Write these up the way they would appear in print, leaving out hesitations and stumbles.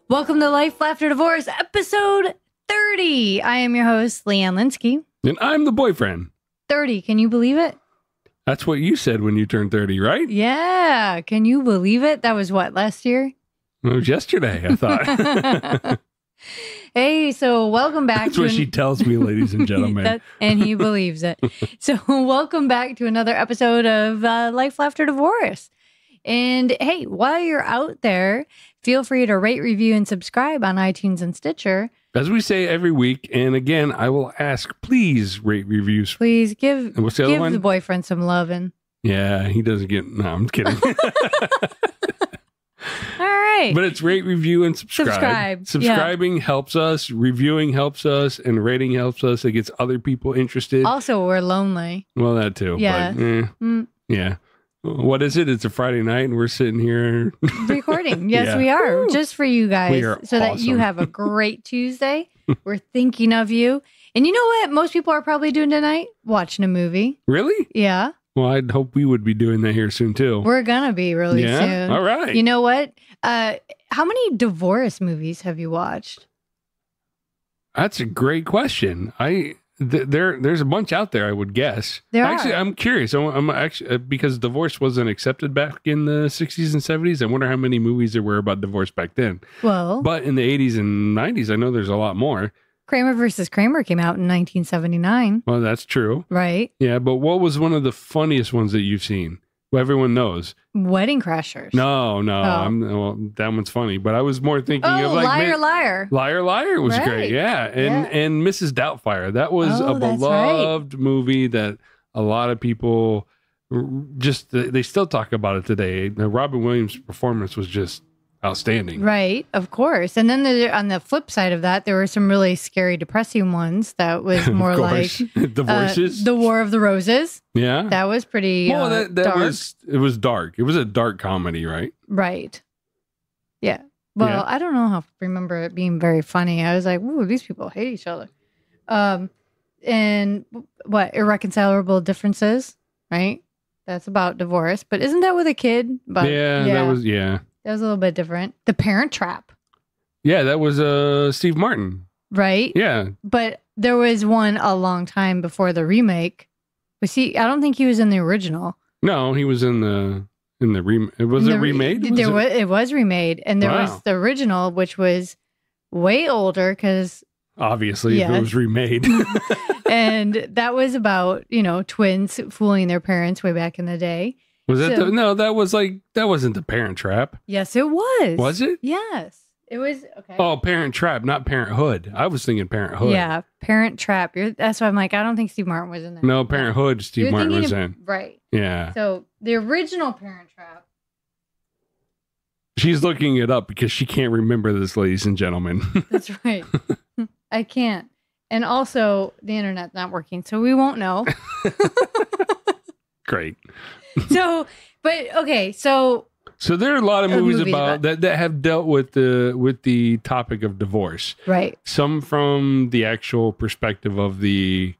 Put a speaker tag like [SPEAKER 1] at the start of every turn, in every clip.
[SPEAKER 1] Welcome to Life, Laughter, Divorce, episode 30. I am your host, Leanne Linsky.
[SPEAKER 2] And I'm the boyfriend.
[SPEAKER 1] 30, can you believe it?
[SPEAKER 2] That's what you said when you turned 30, right?
[SPEAKER 1] Yeah, can you believe it? That was what, last year?
[SPEAKER 2] It was yesterday, I thought.
[SPEAKER 1] Hey, so welcome back.
[SPEAKER 2] That's what she tells me, ladies and gentlemen.
[SPEAKER 1] And he believes it. So welcome back to another episode of Life, Laughter, Divorce. And hey, while you're out there, feel free to rate, review, and subscribe on iTunes and Stitcher.
[SPEAKER 2] As we say every week, and again, I will ask, please rate reviews.
[SPEAKER 1] Please give
[SPEAKER 2] the
[SPEAKER 1] boyfriend some loving.
[SPEAKER 2] Yeah, he doesn't get, no, I'm kidding.
[SPEAKER 1] All right.
[SPEAKER 2] But it's rate, review, and subscribe. Subscribing helps us, reviewing helps us, and rating helps us. It gets other people interested.
[SPEAKER 1] Also, we're lonely.
[SPEAKER 2] Well, that too.
[SPEAKER 1] Yeah.
[SPEAKER 2] But, yeah. What is it? It's a Friday night and we're sitting here
[SPEAKER 1] recording. Yes, yeah. We are. Just for you guys. So that you have a great Tuesday. We're thinking of you. And you know what most people are probably doing tonight? Watching a movie.
[SPEAKER 2] Really?
[SPEAKER 1] Yeah.
[SPEAKER 2] Well, I'd hope we would be doing that here soon too.
[SPEAKER 1] We're going to be really soon.
[SPEAKER 2] All right.
[SPEAKER 1] You know what? How many divorce movies have you watched?
[SPEAKER 2] That's a great question. There's a bunch out there, I would guess. Actually, I'm curious. I'm actually, because divorce wasn't accepted back in the 60s and 70s. I wonder how many movies there were about divorce back then.
[SPEAKER 1] Well,
[SPEAKER 2] but in the 80s and 90s, I know there's a lot more.
[SPEAKER 1] Kramer versus Kramer came out in 1979.
[SPEAKER 2] Well, that's true.
[SPEAKER 1] Right.
[SPEAKER 2] Yeah, but what was one of the funniest ones that you've seen? Well, everyone knows.
[SPEAKER 1] Wedding Crashers.
[SPEAKER 2] No. Well, that one's funny, but I was more thinking of like
[SPEAKER 1] Liar, Liar.
[SPEAKER 2] Liar, Liar was great. Yeah. And Mrs. Doubtfire. That was a beloved movie that a lot of people just, they still talk about it today. Now, Robin Williams' performance was just outstanding.
[SPEAKER 1] Right, of course. And then on the flip side of that, there were some really scary, depressing ones that was more like
[SPEAKER 2] Divorces.
[SPEAKER 1] The War of the Roses.
[SPEAKER 2] Yeah.
[SPEAKER 1] That was pretty
[SPEAKER 2] that
[SPEAKER 1] dark.
[SPEAKER 2] It was dark. It was a dark comedy, right?
[SPEAKER 1] Right. Yeah. Well, I don't know how to remember it being very funny. I was like, ooh, these people hate each other. And what, Irreconcilable Differences, right? That's about divorce. But isn't that with a kid? But
[SPEAKER 2] that was.
[SPEAKER 1] That was a little bit different. The Parent Trap.
[SPEAKER 2] Yeah, that was Steve Martin.
[SPEAKER 1] Right?
[SPEAKER 2] Yeah.
[SPEAKER 1] But there was one a long time before the remake. But see, I don't think he was in the original.
[SPEAKER 2] No, he was in the remake. Was it remade?
[SPEAKER 1] It was remade. And there was the original, which was way older because...
[SPEAKER 2] Obviously, if it was remade.
[SPEAKER 1] And that was about, twins fooling their parents way back in the day.
[SPEAKER 2] Was that that wasn't the Parent Trap.
[SPEAKER 1] Yes, it was.
[SPEAKER 2] Was it?
[SPEAKER 1] Yes. It was. Okay.
[SPEAKER 2] Oh, Parent Trap, not Parenthood. I was thinking Parenthood.
[SPEAKER 1] Yeah, Parent Trap. That's why I'm like, I don't think Steve Martin was in there.
[SPEAKER 2] No, Parenthood, Steve Martin was in.
[SPEAKER 1] Right.
[SPEAKER 2] Yeah.
[SPEAKER 1] So the original Parent Trap.
[SPEAKER 2] She's looking it up because she can't remember this, ladies and gentlemen.
[SPEAKER 1] That's right. I can't. And also, the internet's not working, so we won't know.
[SPEAKER 2] Great.
[SPEAKER 1] So
[SPEAKER 2] there are a lot of movies about that have dealt with the topic of divorce.
[SPEAKER 1] Right.
[SPEAKER 2] Some from the actual perspective of the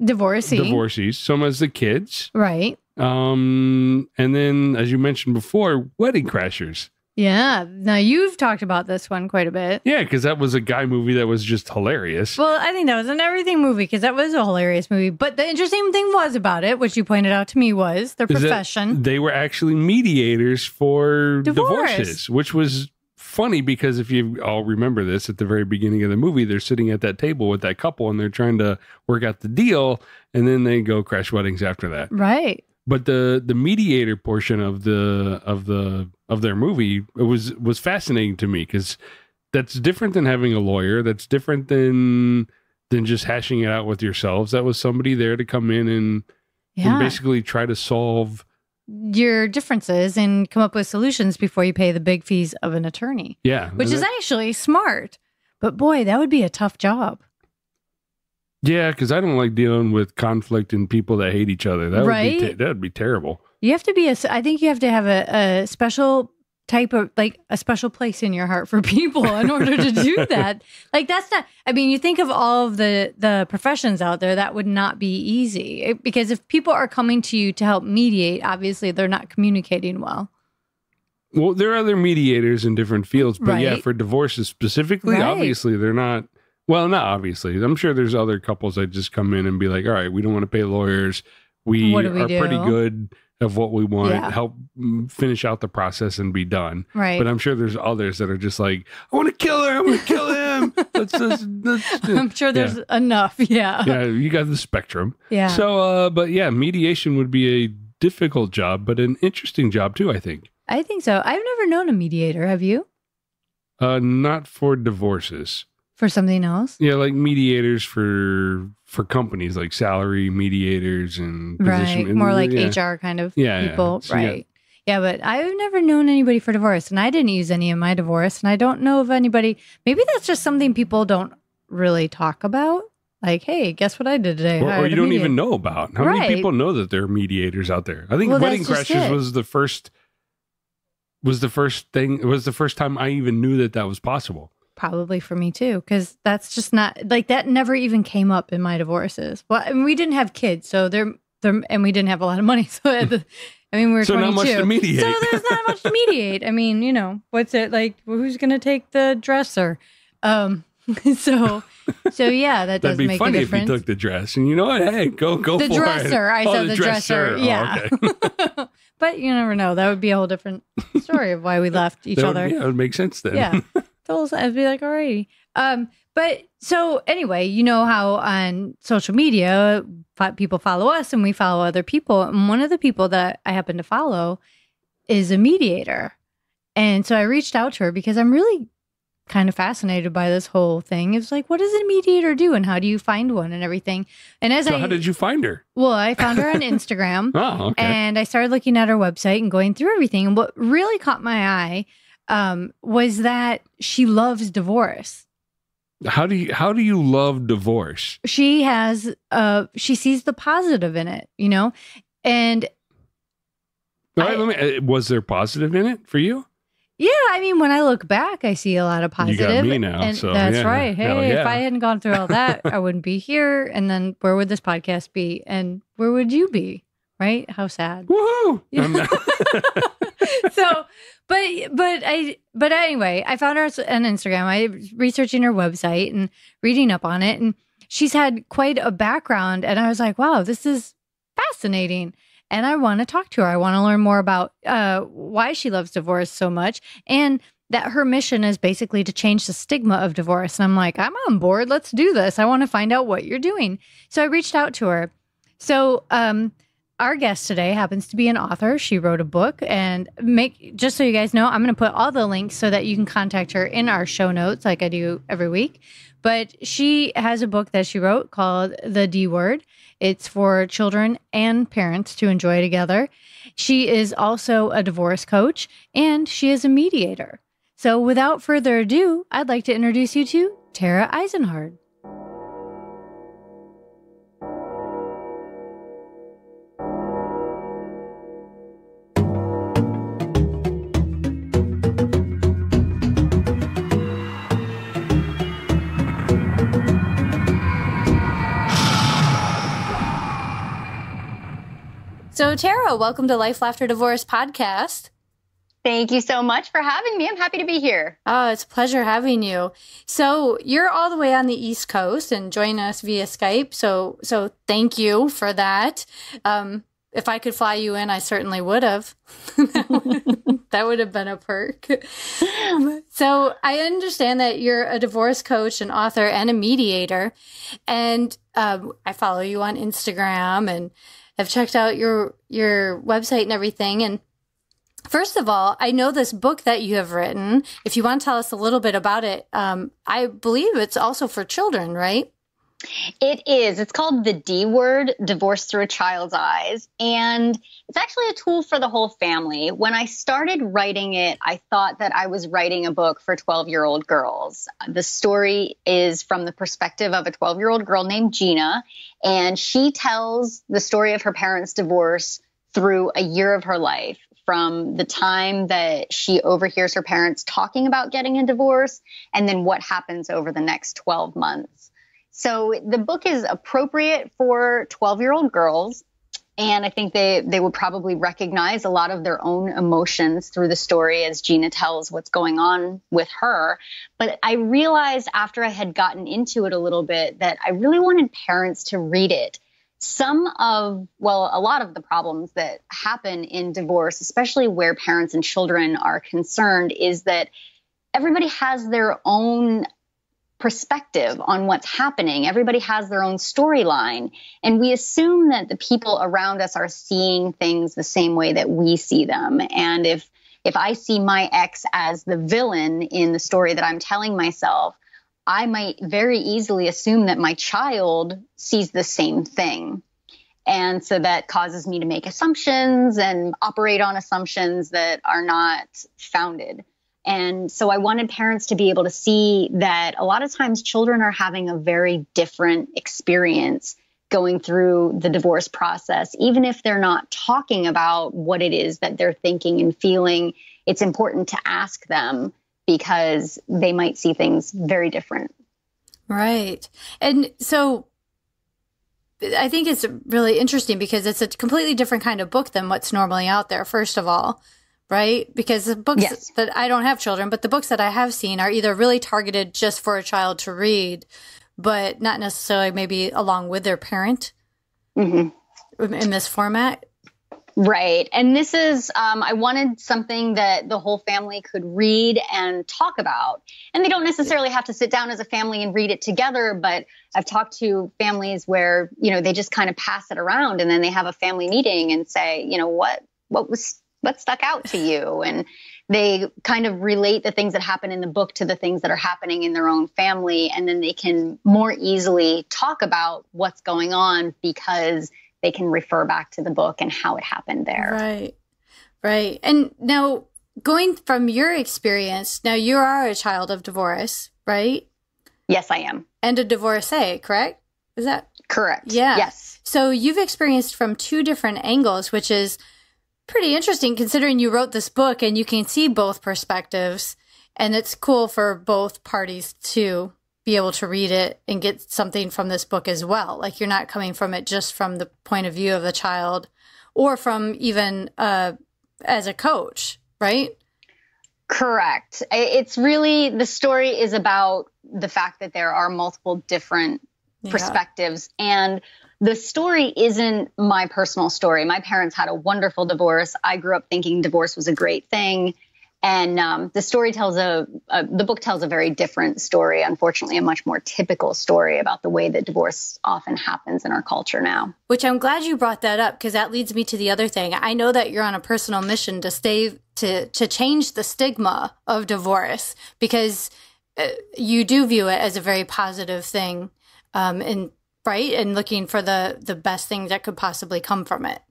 [SPEAKER 2] divorcees, some as the kids.
[SPEAKER 1] Right.
[SPEAKER 2] And then, as you mentioned before, Wedding Crashers.
[SPEAKER 1] Yeah. Now, you've talked about this one quite a bit.
[SPEAKER 2] Yeah, because that was a guy movie that was just hilarious.
[SPEAKER 1] Well, I think that was an everything movie because that was a hilarious movie. But the interesting thing was about it, which you pointed out to me, was their profession.
[SPEAKER 2] They were actually mediators for divorces, which was funny because if you all remember this, at the very beginning of the movie, they're sitting at that table with that couple and they're trying to work out the deal. And then they go crash weddings after that.
[SPEAKER 1] Right.
[SPEAKER 2] But the mediator portion of their movie was fascinating to me because that's different than having a lawyer. That's different than just hashing it out with yourselves. That was somebody there to come in and basically try to solve
[SPEAKER 1] your differences and come up with solutions before you pay the big fees of an attorney.
[SPEAKER 2] Yeah,
[SPEAKER 1] which is actually smart. But boy, that would be a tough job.
[SPEAKER 2] Yeah, because I don't like dealing with conflict and people that hate each other. That would be terrible.
[SPEAKER 1] You have to be I think you have to have a special type of, like, a special place in your heart for people in order to do that. Like, that's not, I mean, you think of all of the professions out there, that would not be easy. Because if people are coming to you to help mediate, obviously they're not communicating well.
[SPEAKER 2] Well, there are other mediators in different fields, but yeah,
[SPEAKER 1] Right.
[SPEAKER 2] for divorces specifically,
[SPEAKER 1] Right.
[SPEAKER 2] obviously they're not. Well, not obviously. I'm sure there's other couples that just come in and be like, all right, we don't want to pay lawyers. We
[SPEAKER 1] What do we
[SPEAKER 2] are pretty
[SPEAKER 1] do?
[SPEAKER 2] good of what we want.
[SPEAKER 1] Yeah.
[SPEAKER 2] Help finish out the process and be done.
[SPEAKER 1] Right.
[SPEAKER 2] But I'm sure there's others that are just like, I want to kill her. I want to kill him.
[SPEAKER 1] I'm sure there's enough. Yeah.
[SPEAKER 2] Yeah, you got the spectrum.
[SPEAKER 1] Yeah.
[SPEAKER 2] So, but yeah, mediation would be a difficult job, but an interesting job too, I think.
[SPEAKER 1] I think so. I've never known a mediator. Have you?
[SPEAKER 2] Not for divorces.
[SPEAKER 1] For something else?
[SPEAKER 2] Yeah, like mediators for companies, like salary mediators and position.
[SPEAKER 1] Right. More like
[SPEAKER 2] yeah.
[SPEAKER 1] HR kind of
[SPEAKER 2] Yeah,
[SPEAKER 1] people.
[SPEAKER 2] So,
[SPEAKER 1] right. Yeah, but I've never known anybody for divorce, and I didn't use any in my divorce, and I don't know of anybody. Maybe that's just something people don't really talk about. Like, hey, guess what I did today?
[SPEAKER 2] Or you don't even know about. How many people know that there are mediators out there? I think Wedding Crashers was the first. Was the first thing? It was the first time I even knew that was possible.
[SPEAKER 1] Probably for me too, because that's just not like that. Never even came up in my divorces. Well, I mean, we didn't have kids, so and we didn't have a lot of money. So we were
[SPEAKER 2] so
[SPEAKER 1] 22.
[SPEAKER 2] not much to mediate.
[SPEAKER 1] So there's not much to mediate. I mean, what's it like? Who's going to take the dresser? So yeah, that does make a difference. That'd be funny if you
[SPEAKER 2] took the dress, and you know what? Hey, go for it.
[SPEAKER 1] The dresser. I said the dresser. Yeah.
[SPEAKER 2] Oh, okay.
[SPEAKER 1] But you never know. That would be a whole different story of why we left each other.
[SPEAKER 2] Yeah, it would make sense then.
[SPEAKER 1] Yeah. I'd be like, alrighty. But so anyway, you know how on social media, people follow us and we follow other people. And one of the people that I happen to follow is a mediator. And so I reached out to her because I'm really kind of fascinated by this whole thing. It's like, what does a mediator do and how do you find one and everything? And
[SPEAKER 2] how did you find her?
[SPEAKER 1] Well, I found her on Instagram.
[SPEAKER 2] Oh, okay.
[SPEAKER 1] And I started looking at her website and going through everything. And what really caught my eye was that she loves divorce.
[SPEAKER 2] How do you love divorce?
[SPEAKER 1] She has she sees the positive in it, and
[SPEAKER 2] was there positive in it for you?
[SPEAKER 1] Yeah, I mean, when I look back, I see a lot of positive.
[SPEAKER 2] You got me now,
[SPEAKER 1] and
[SPEAKER 2] so
[SPEAKER 1] that's
[SPEAKER 2] yeah.
[SPEAKER 1] right. Hey,
[SPEAKER 2] yeah.
[SPEAKER 1] if I hadn't gone through all that, I wouldn't be here. And then where would this podcast be? And where would you be? Right? How sad.
[SPEAKER 2] Woohoo!
[SPEAKER 1] So, but anyway, I found her on Instagram. I was researching her website and reading up on it, and she's had quite a background. And I was like, wow, this is fascinating. And I want to talk to her. I want to learn more about why she loves divorce so much, and that her mission is basically to change the stigma of divorce. And I'm like, I'm on board. Let's do this. I want to find out what you're doing. So I reached out to her. So our guest today happens to be an author. She wrote a book, and just so you guys know, I'm going to put all the links so that you can contact her in our show notes like I do every week. But she has a book that she wrote called The D Word. It's for children and parents to enjoy together. She is also a divorce coach, and she is a mediator. So without further ado, I'd like to introduce you to Tara Eisenhard. So Tara, welcome to Life, Laughter, Divorce podcast.
[SPEAKER 3] Thank you so much for having me. I'm happy to be here.
[SPEAKER 1] Oh, it's a pleasure having you. So you're all the way on the East Coast and join us via Skype. So thank you for that. If I could fly you in, I certainly would have. That would have been a perk. So I understand that you're a divorce coach, an author, and a mediator. And I follow you on Instagram and I've checked out your website and everything. And first of all, I know this book that you have written. If you want to tell us a little bit about it, I believe it's also for children, right?
[SPEAKER 3] It is. It's called The D Word, Divorce Through a Child's Eyes. And it's actually a tool for the whole family. When I started writing it, I thought that I was writing a book for 12-year-old girls. The story is from the perspective of a 12-year-old girl named Gina, and she tells the story of her parents' divorce through a year of her life, from the time that she overhears her parents talking about getting a divorce and then what happens over the next 12 months. So the book is appropriate for 12-year-old girls. And I think they would probably recognize a lot of their own emotions through the story as Gina tells what's going on with her. But I realized after I had gotten into it a little bit that I really wanted parents to read it. A lot of the problems that happen in divorce, especially where parents and children are concerned, is that everybody has their own perspective on what's happening. Everybody has their own storyline. And we assume that the people around us are seeing things the same way that we see them. And if I see my ex as the villain in the story that I'm telling myself, I might very easily assume that my child sees the same thing. And so that causes me to make assumptions and operate on assumptions that are not founded. And so I wanted parents to be able to see that a lot of times children are having a very different experience going through the divorce process. Even if they're not talking about what it is that they're thinking and feeling, it's important to ask them because they might see things very different. Right. And so I think it's really interesting because it's a completely different kind of book than what's normally out there, first of all. Right? Because the books that I don't have children, but the books that I have seen are either really targeted just for a child to read, but not necessarily maybe along with their parent in this format. Right. And this is, I wanted something that the whole family could read and talk about. And they don't necessarily have to sit down as a family and read it together. But I've talked to families where, they just kind of pass it around and then they have a family meeting and say, what stuck out to you? And they kind of relate the things that happen in the book to the things that are happening in their own family. And then they can more easily talk about what's going on because they can refer back to the book and how it happened there. Right. Right. And now going from your experience, now you are a child of divorce, right? Yes, I am. And a divorcee, correct? Is that correct? Yeah. Yes. So you've experienced from two different angles, which is pretty interesting considering you wrote this book and you can see both perspectives, and it's cool for both parties to be able to read it and get something from this book as well. Like you're not coming from it just from the point of view of the child or from even as a coach, right? Correct. It's really, the story is about the fact that there are multiple different perspectives, and the story isn't my personal story. My parents had a wonderful divorce. I grew up thinking divorce was a great thing. And the book tells a very different story, unfortunately, a much more typical story about the way that divorce often happens in our culture now. Which I'm glad you brought that up, because that leads me to the other thing. I know that you're on a personal mission to change the stigma of divorce, because you do view it as a very positive thing, right? And looking for the best thing that could possibly come from it.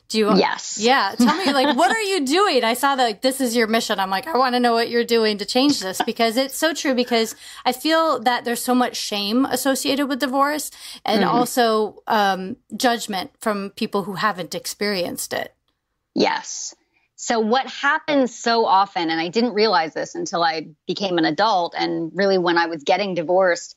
[SPEAKER 3] Do you? Yes. Yeah. Tell me, what are you doing? I saw that this is your mission. I'm like, I want to know what you're doing to change this, because it's so true, because I feel that there's so much shame associated with divorce, and also judgment from people who haven't experienced it. Yes. So what happens so often, and I didn't realize this until I became an adult, and really when I was getting divorced,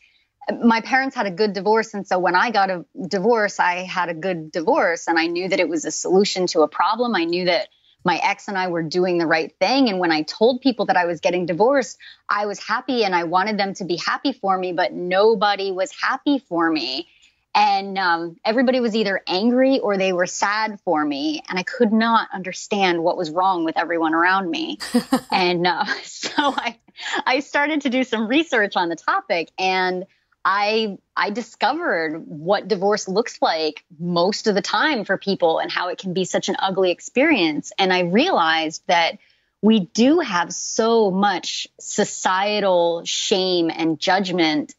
[SPEAKER 3] my parents had a good divorce. And so when I got a divorce, I had a good divorce, and I knew that it was a solution to a problem. I knew that my ex and I were doing the right thing. And when I told people that I was getting divorced, I was happy and I wanted them to be happy for me, but nobody was happy for me. And everybody was either angry or they were sad for me. And I could not understand what was wrong with everyone around me. And so I started to do some research on the topic, and I discovered what divorce looks like most of the time for people and how it can be such an ugly experience. And I realized that we do have so much societal shame and judgment.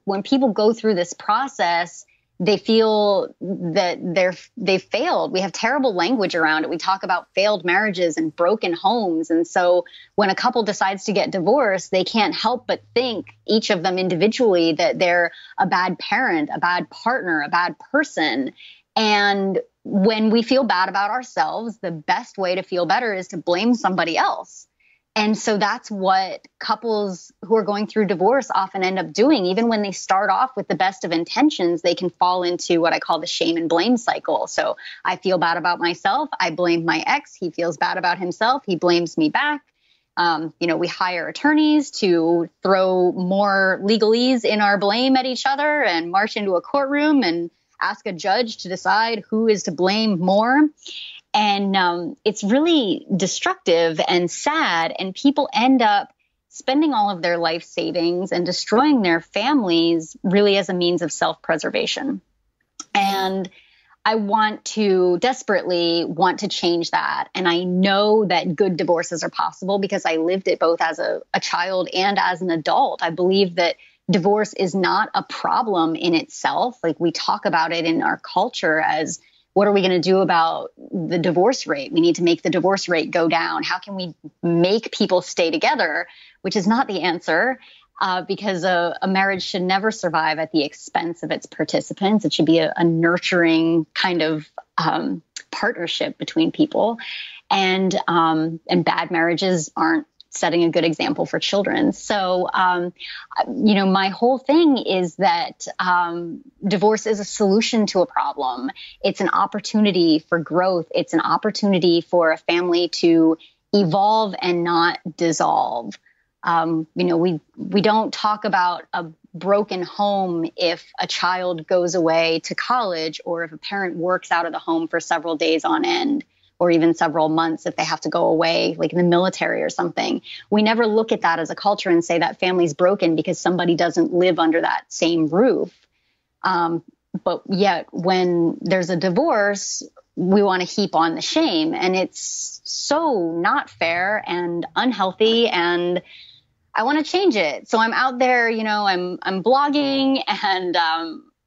[SPEAKER 3] When people go through this process, they feel that they failed. We have terrible language around it. We talk about failed marriages and broken homes. And so when a couple decides to get divorced, they can't help but think, each of them individually, that they're a bad parent, a bad partner, a bad person. And when we feel bad about ourselves, the best way to feel better is to blame somebody else. And so that's what couples who are going through divorce often end up doing. Even when they start off with the best of intentions, they can fall into what I call the shame and blame cycle. So I feel bad about myself. I blame my ex. He feels bad about himself. He blames me back. We hire attorneys to throw more legalese in our blame at each other and march into a courtroom and ask a judge to decide who is to blame more. And it's really destructive and sad. And people end up spending all of their life savings and destroying their families really as a means of self-preservation. And I desperately want to change that. And I know that good divorces are possible because I lived it both as a child and as an adult. I believe that divorce is not a problem in itself. Like, we talk about it in our culture as, what are we going to do about the divorce rate? We need to make the divorce rate go down. How can we make people stay together? Which is not the answer, because a marriage should never survive at the expense of its participants. It should be a nurturing kind of partnership between people. And bad marriages aren't setting a good example for children. So, my whole thing is that divorce is a solution to a problem. It's an opportunity for growth. It's an opportunity for a family to evolve and not dissolve. We don't talk about a broken home if a child goes away to college, or if a parent works out of the home for several days on end, or even several months if they have to go away, like in the military or something. We never look at that as a culture and say that family's broken because somebody doesn't live under that same roof. But yet when there's a divorce, we want to heap on the shame. And it's so not fair and unhealthy. And I want to change it. So I'm out there, I'm blogging, and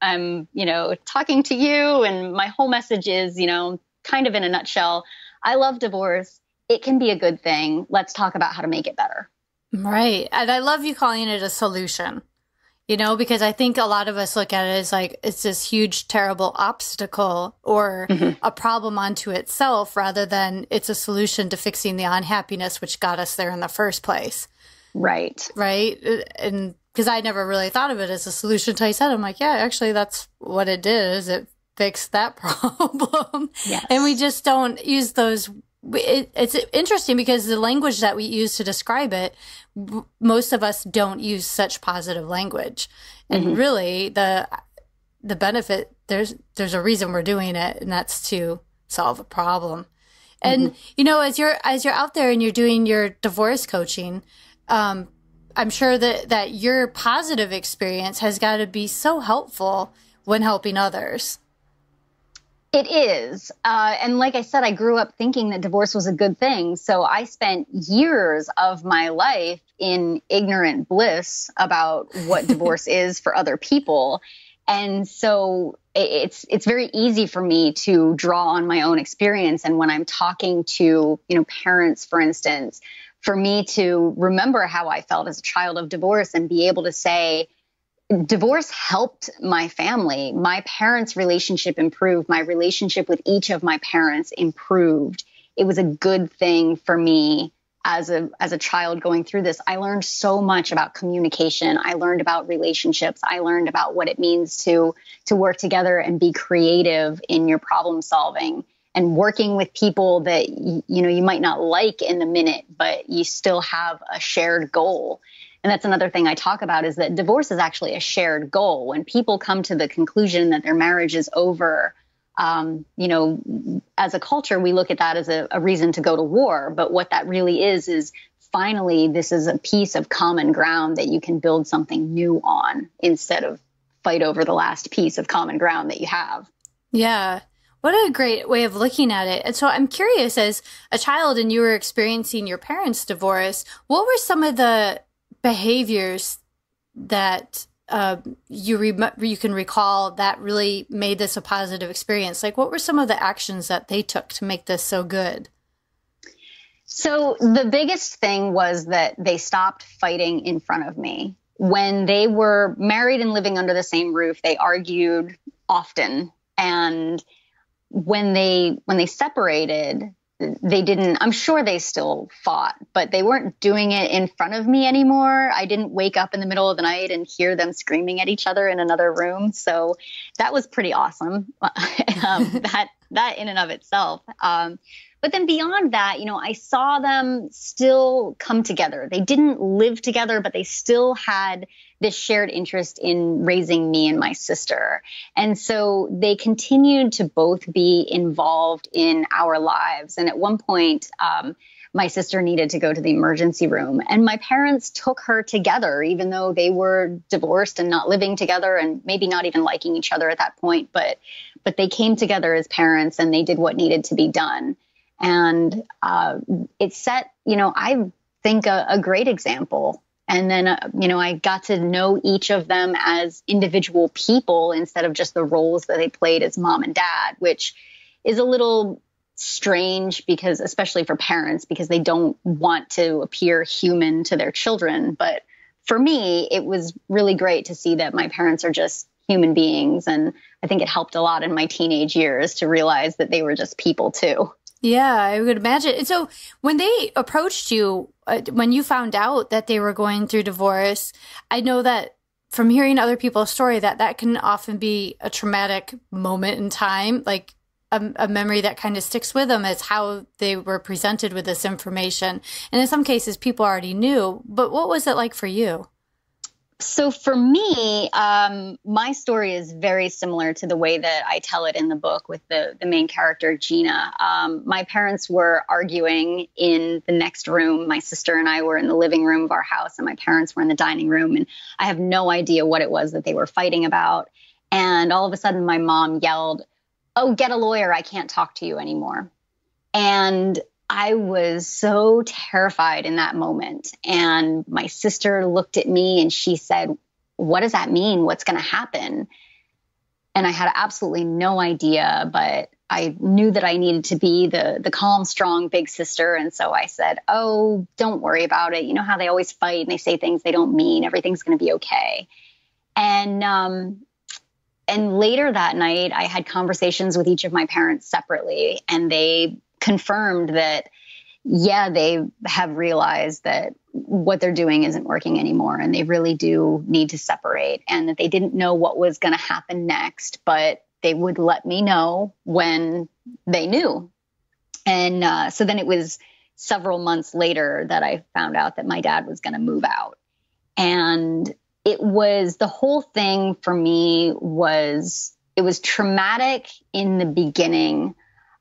[SPEAKER 3] I'm, talking to you. And my whole message is, kind of in a nutshell, I love divorce. It can be a good thing. Let's talk about how to make it better.
[SPEAKER 1] Right. And I love you calling it a solution, because I think a lot of us look at it as like it's this huge, terrible obstacle or a problem unto itself, rather than it's a solution to fixing the unhappiness which got us there in the first place. Right. Right. And because I never really thought of it as a solution until you said it. I'm like, yeah, actually, that's what it did, is it fixed that problem. Yes. And we just don't use those. It's interesting because the language that we use to describe it, most of us don't use such positive language. And really the benefit, there's a reason we're doing it, and that's to solve a problem. And, as you're out there and you're doing your divorce coaching, I'm sure that your positive experience has got to be so helpful when helping others.
[SPEAKER 3] It is. And like I said, I grew up thinking that divorce was a good thing. So I spent years of my life in ignorant bliss about what divorce is for other people. And so it's very easy for me to draw on my own experience. And when I'm talking to, parents, for instance, for me to remember how I felt as a child of divorce and be able to say, divorce helped my family. My parents' relationship improved. My relationship with each of my parents improved. It was a good thing for me as a child going through this. I learned so much about communication. I learned about relationships. I learned about what it means to work together and be creative in your problem solving and working with people that, you might not like in the minute, but you still have a shared goal. And that's another thing I talk about, is that divorce is actually a shared goal. When people come to the conclusion that their marriage is over, as a culture, we look at that as a reason to go to war. But what that really is finally, this is a piece of common ground that you can build something new on instead of fight over the last piece of common ground that you have.
[SPEAKER 1] Yeah. What a great way of looking at it. And so I'm curious, as a child and you were experiencing your parents' divorce, what were some of the behaviors that you can recall that really made this a positive experience? Like, what were some of the actions that they took to make this so good?
[SPEAKER 3] So the biggest thing was that they stopped fighting in front of me. When they were married and living under the same roof, they argued often. And when they separated, they didn't, I'm sure they still fought, but they weren't doing it in front of me anymore. I didn't wake up in the middle of the night and hear them screaming at each other in another room. So that was pretty awesome. That in and of itself. But then beyond that, I saw them still come together. They didn't live together, but they still had this shared interest in raising me and my sister. And so they continued to both be involved in our lives. And at one point, my sister needed to go to the emergency room, and my parents took her together, even though they were divorced and not living together and maybe not even liking each other at that point. But they came together as parents, and they did what needed to be done. And it set, I think a great example. And then, I got to know each of them as individual people instead of just the roles that they played as mom and dad, which is a little strange because, especially for parents, because they don't want to appear human to their children. But for me, it was really great to see that my parents are just human beings. And I think it helped a lot in my teenage years to realize that they were just people too.
[SPEAKER 1] Yeah, I would imagine. And so when they approached you, when you found out that they were going through divorce, I know that from hearing other people's story that can often be a traumatic moment in time, like a memory that kind of sticks with them is how they were presented with this information. And in some cases, people already knew. But what was it like for you?
[SPEAKER 3] So for me, my story is very similar to the way that I tell it in the book with the main character, Gina. My parents were arguing in the next room. My sister and I were in the living room of our house, and my parents were in the dining room. And I have no idea what it was that they were fighting about. And all of a sudden, my mom yelled, "Oh, get a lawyer. I can't talk to you anymore." And I was so terrified in that moment. And my sister looked at me and she said, "What does that mean? What's going to happen?" And I had absolutely no idea, but I knew that I needed to be the calm, strong, big sister. And so I said, "Oh, don't worry about it. You know how they always fight and they say things they don't mean. Everything's going to be okay." And later that night, I had conversations with each of my parents separately, and they confirmed that, yeah, they have realized that what they're doing isn't working anymore, and they really do need to separate, and that they didn't know what was going to happen next, but they would let me know when they knew. And so then it was several months later that I found out that my dad was going to move out. And it was, the whole thing for me was, it was traumatic in the beginning.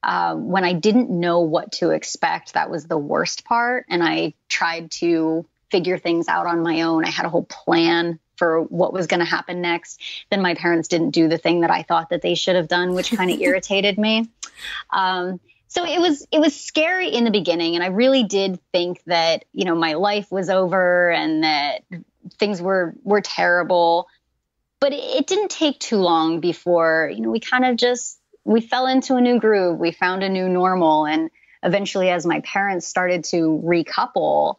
[SPEAKER 3] When I didn't know what to expect, that was the worst part. And I tried to figure things out on my own. I had a whole plan for what was going to happen next. Then my parents didn't do the thing that I thought that they should have done, which kind of irritated me. So it was scary in the beginning. And I really did think that, my life was over and that things were terrible. But it didn't take too long before, we kind of we fell into a new groove. We found a new normal. And eventually, as my parents started to recouple,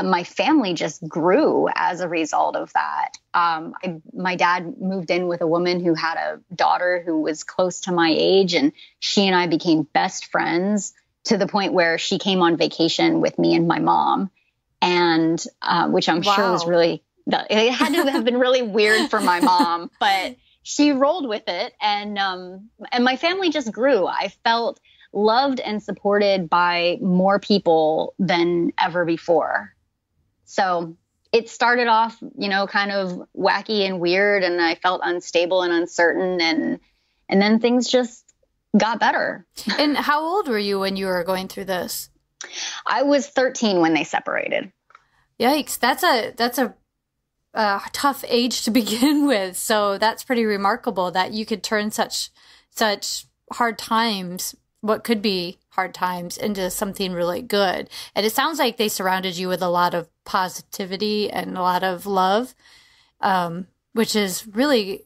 [SPEAKER 3] my family just grew as a result of that. My dad moved in with a woman who had a daughter who was close to my age, and she and I became best friends to the point where she came on vacation with me and my mom, and which I'm sure was really, it had to have been really weird for my mom, but she rolled with it, and my family just grew. I felt loved and supported by more people than ever before. So it started off, kind of wacky and weird, and I felt unstable and uncertain, and then things just got better.
[SPEAKER 1] And how old were you when you were going through this?
[SPEAKER 3] I was 13 when they separated.
[SPEAKER 1] Yikes. That's a tough age to begin with. So that's pretty remarkable that you could turn such hard times, what could be hard times, into something really good. And it sounds like they surrounded you with a lot of positivity and a lot of love, which is really,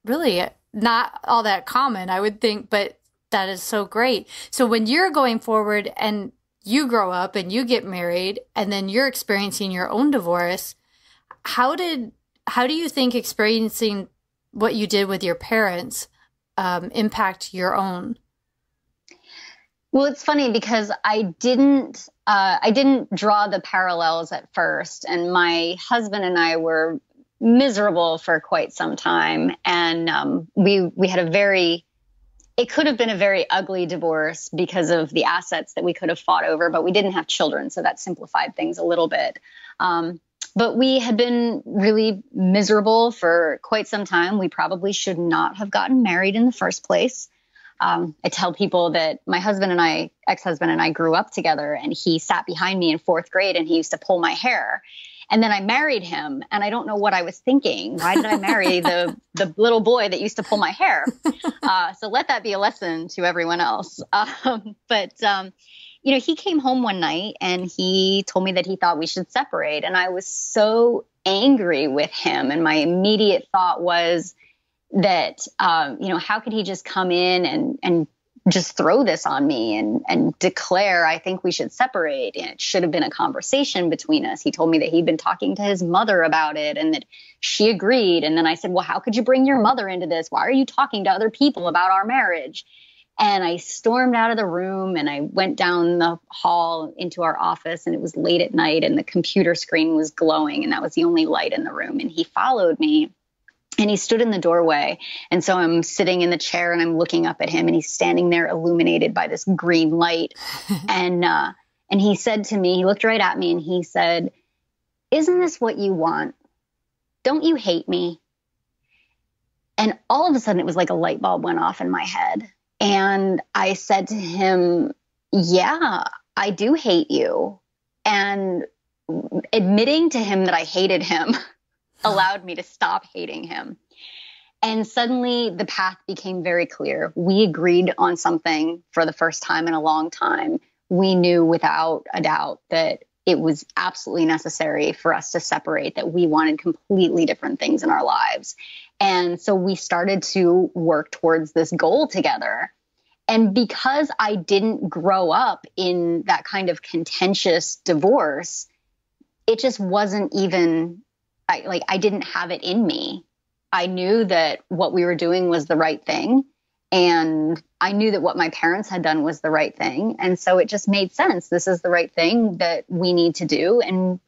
[SPEAKER 1] really not all that common, I would think, but that is so great. So when you're going forward and you grow up and you get married and then you're experiencing your own divorce, how do you think experiencing what you did with your parents impact your own?
[SPEAKER 3] Well, it's funny because I didn't draw the parallels at first, and my husband and I were miserable for quite some time, and we had it could have been a very ugly divorce because of the assets that we could have fought over, but we didn't have children, so that simplified things a little bit. But we had been really miserable for quite some time. We probably should not have gotten married in the first place. I tell people that my ex-husband and I grew up together, and he sat behind me in fourth grade and he used to pull my hair. And then I married him, and I don't know what I was thinking. Why did I marry the little boy that used to pull my hair? So let that be a lesson to everyone else. He came home one night and he told me that he thought we should separate. And I was so angry with him. And my immediate thought was that, how could he just come in and just throw this on me and declare, I think we should separate. And it should have been a conversation between us. He told me that he'd been talking to his mother about it and that she agreed. And then I said, well, how could you bring your mother into this? Why are you talking to other people about our marriage? And I stormed out of the room and I went down the hall into our office, and it was late at night and the computer screen was glowing and that was the only light in the room. And he followed me. And he stood in the doorway. And so I'm sitting in the chair and I'm looking up at him, and he's standing there illuminated by this green light. And he said to me, he looked right at me and he said, "Isn't this what you want? Don't you hate me?" And all of a sudden it was like a light bulb went off in my head. And I said to him, "Yeah, I do hate you." And admitting to him that I hated him allowed me to stop hating him. And suddenly the path became very clear. We agreed on something for the first time in a long time. We knew without a doubt that it was absolutely necessary for us to separate, that we wanted completely different things in our lives. And so we started to work towards this goal together. And because I didn't grow up in that kind of contentious divorce, it just wasn't even, I didn't have it in me. I knew that what we were doing was the right thing. And I knew that what my parents had done was the right thing. And so it just made sense. This is the right thing that we need to do. And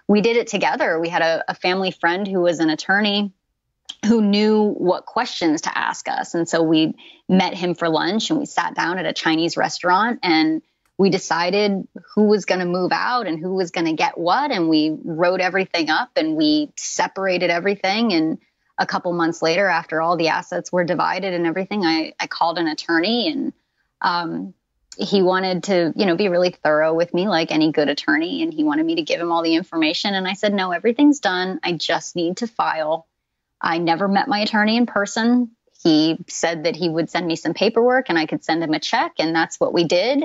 [SPEAKER 3] we did it together. We had a family friend who was an attorney who knew what questions to ask us. And so we met him for lunch and we sat down at a Chinese restaurant and we decided who was going to move out and who was going to get what. And we wrote everything up and we separated everything. And a couple months later, after all the assets were divided and everything, I called an attorney, and he wanted to, be really thorough with me like any good attorney. And he wanted me to give him all the information. And I said, no, everything's done. I just need to file. I never met my attorney in person. He said that he would send me some paperwork and I could send him a check. And that's what we did.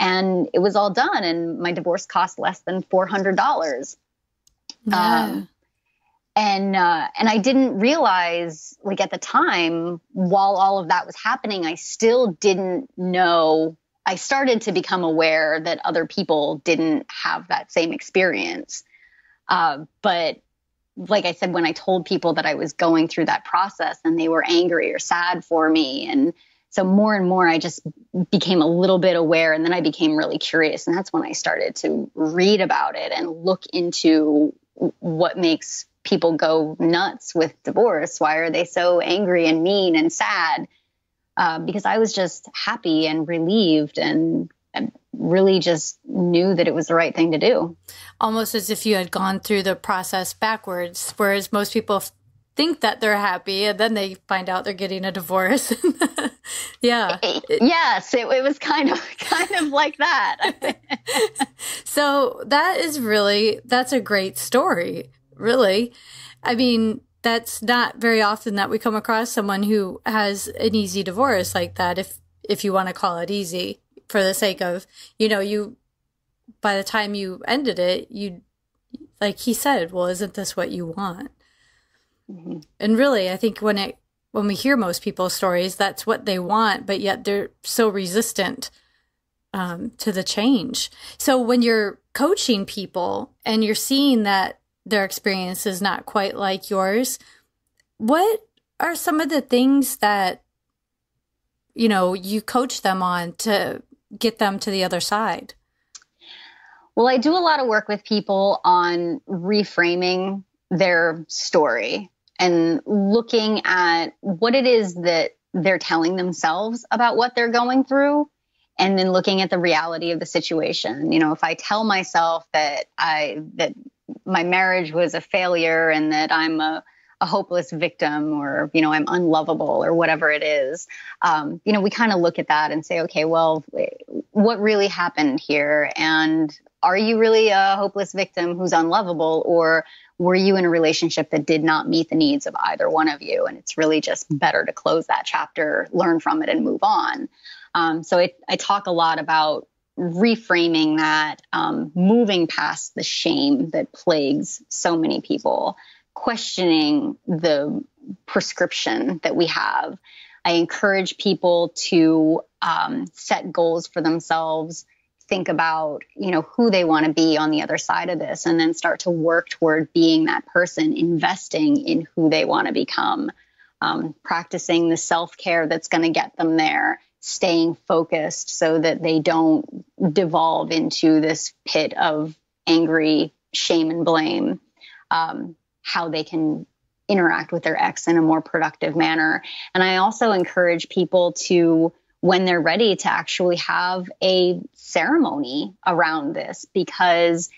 [SPEAKER 3] And it was all done. And my divorce cost less than $400.
[SPEAKER 1] Yeah.
[SPEAKER 3] And I didn't realize, like at the time, while all of that was happening, I still didn't know. I started to become aware that other people didn't have that same experience. But like I said, when I told people that I was going through that process and they were angry or sad for me, and so more and more, I just became a little bit aware, and then I became really curious. And that's when I started to read about it and look into what makes people go nuts with divorce. Why are they so angry and mean and sad? Because I was just happy and relieved and really just knew that it was the right thing to do.
[SPEAKER 1] Almost as if you had gone through the process backwards, whereas most people think that they're happy and then they find out they're getting a divorce. Yeah.
[SPEAKER 3] Yes, it was kind of like that.
[SPEAKER 1] So that's a great story, really. I mean, that's not very often that we come across someone who has an easy divorce like that, if you want to call it easy, for the sake of, you, by the time you ended it, you, like he said, well, isn't this what you want? Mm-hmm. And really, I think when we hear most people's stories, that's what they want, but yet they're so resistant to the change. So when you're coaching people and you're seeing that their experience is not quite like yours, what are some of the things that, you coach them on to
[SPEAKER 4] get them to the other side?
[SPEAKER 3] Well, I do a lot of work with people on reframing their story and looking at what it is that they're telling themselves about what they're going through, and then looking at the reality of the situation. You know, if I tell myself that my marriage was a failure and that I'm a hopeless victim, or, you know, I'm unlovable, or whatever it is, you know, we kind of look at that and say, okay, well, what really happened here? And are you really a hopeless victim who's unlovable, or were you in a relationship that did not meet the needs of either one of you? And it's really just better to close that chapter, learn from it, and move on. So I talk a lot about reframing that, moving past the shame that plagues so many people, questioning the prescription that we have. I encourage people to set goals for themselves, think about, you know, who they want to be on the other side of this, and then start to work toward being that person, investing in who they want to become, practicing the self-care that's going to get them there, staying focused so that they don't devolve into this pit of angry shame and blame, how they can interact with their ex in a more productive manner. And I also encourage people to, when they're ready, to actually have a ceremony around this, because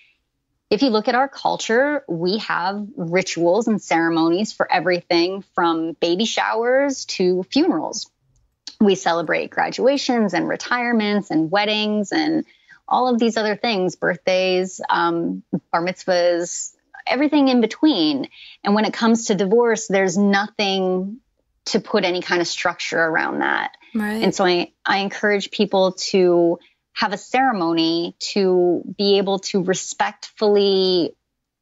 [SPEAKER 3] if you look at our culture, we have rituals and ceremonies for everything from baby showers to funerals. We celebrate graduations and retirements and weddings and all of these other things, birthdays, bar mitzvahs, everything in between. And when it comes to divorce, there's nothing to put any kind of structure around that.
[SPEAKER 4] Right.
[SPEAKER 3] And so I encourage people to have a ceremony to be able to respectfully,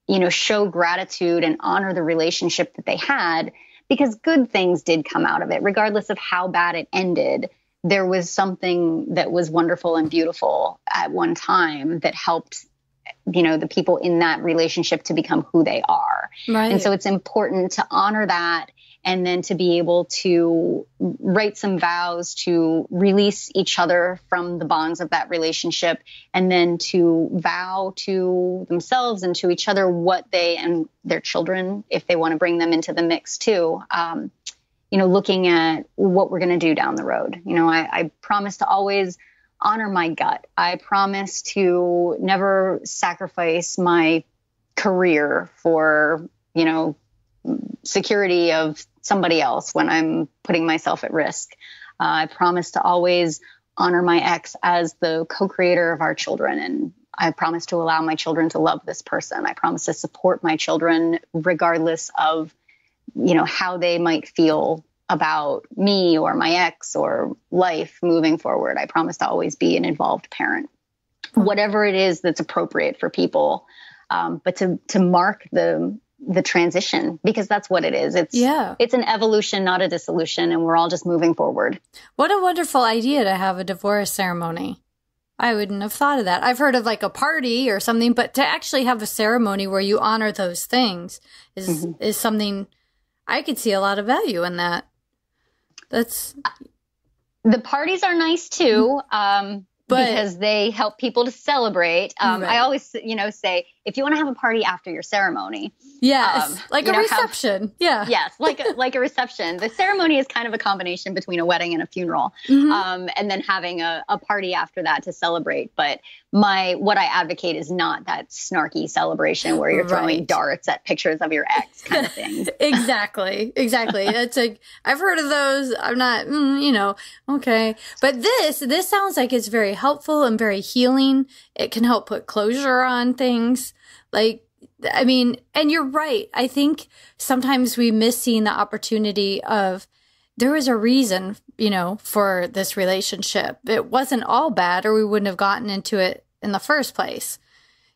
[SPEAKER 3] you know, show gratitude and honor the relationship that they had, because good things did come out of it. Regardless of how bad it ended, there was something that was wonderful and beautiful at one time that helped, you know, the people in that relationship to become who they are.
[SPEAKER 4] Right.
[SPEAKER 3] And so it's important to honor that, and then to be able to write some vows to release each other from the bonds of that relationship, and then to vow to themselves and to each other what they and their children, if they want to bring them into the mix too, you know, looking at what we're going to do down the road. You know, I promise to always honor my gut. I promise to never sacrifice my career for, you know, security of somebody else when I'm putting myself at risk. I promise to always honor my ex as the co-creator of our children. And I promise to allow my children to love this person. I promise to support my children regardless of, you know, how they might feel about me or my ex or life moving forward. I promise to always be an involved parent, whatever it is that's appropriate for people. But to mark the transition, because that's what it is. It's an evolution, not a dissolution, and we're all just moving forward.
[SPEAKER 4] What a wonderful idea to have a divorce ceremony. I wouldn't have thought of that. I've heard of like a party or something, but to actually have a ceremony where you honor those things is something I could see a lot of value in that. That's
[SPEAKER 3] the parties are nice too. Because they help people to celebrate.
[SPEAKER 4] Right.
[SPEAKER 3] I always, you know, say, if you want to have a party after your ceremony.
[SPEAKER 4] Yes, like a reception.
[SPEAKER 3] Yes, like a reception. The ceremony is kind of a combination between a wedding and a funeral. And then having a party after that to celebrate. But what I advocate is not that snarky celebration where you're throwing darts at pictures of your ex kind of thing.
[SPEAKER 4] Exactly. It's like, I've heard of those. I'm not, you know, okay. But this sounds like it's very helpful and very healing. It can help put closure on things. Like, I mean, and you're right. I think sometimes we miss seeing the opportunity of there was a reason, you know, for this relationship. It wasn't all bad, or we wouldn't have gotten into it in the first place.